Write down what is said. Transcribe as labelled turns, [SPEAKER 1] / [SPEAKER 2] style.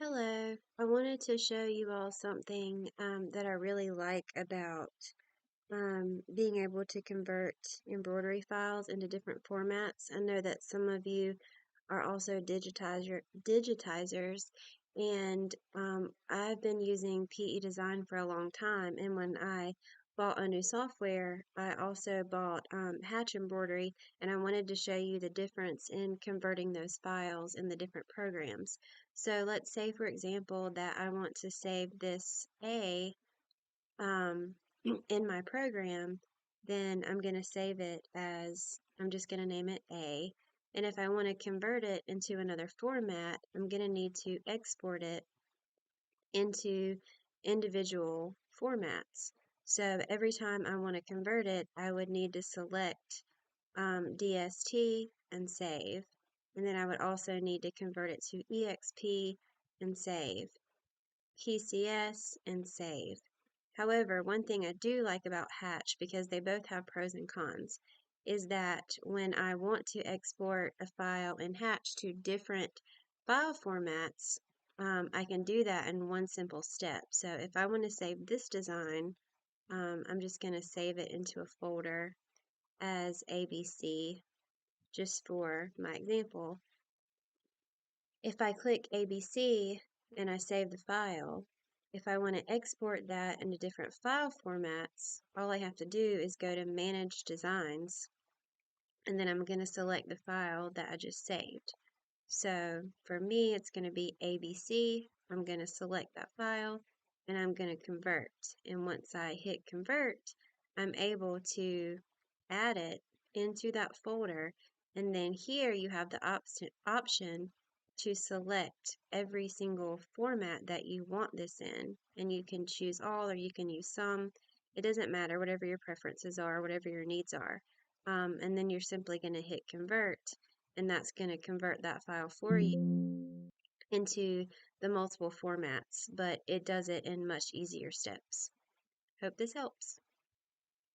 [SPEAKER 1] Hello, I wanted to show you all something that I really like about being able to convert embroidery files into different formats. I know that some of you are also digitizers, and I've been using PE Design for a long time. And when I bought a new software, I also bought Hatch Embroidery, and I wanted to show you the difference in converting those files in the different programs. So let's say, for example, that I want to save this A um, in my program, then I'm going to save it as, I'm just going to name it A. And if I want to convert it into another format, I'm going to need to export it into individual formats. So every time I want to convert it, I would need to select DST and save. And then I would also need to convert it to EXP and save, PCS and save. However, one thing I do like about Hatch, because they both have pros and cons, is that when I want to export a file in Hatch to different file formats, I can do that in one simple step. So if I want to save this design, I'm just going to save it into a folder as ABC, just for my example. If I click ABC and I save the file, if I want to export that into different file formats, all I have to do is go to Manage Designs, and then I'm going to select the file that I just saved. So for me, it's going to be ABC. I'm going to select that file, and I'm going to convert. And once I hit convert, I'm able to add it into that folder. And then here you have the option to select every single format that you want this in. And you can choose all or you can use some. It doesn't matter, whatever your preferences are, whatever your needs are. And then you're simply going to hit convert, and that's going to convert that file for you into the multiple formats, but it does it in much easier steps. Hope this helps.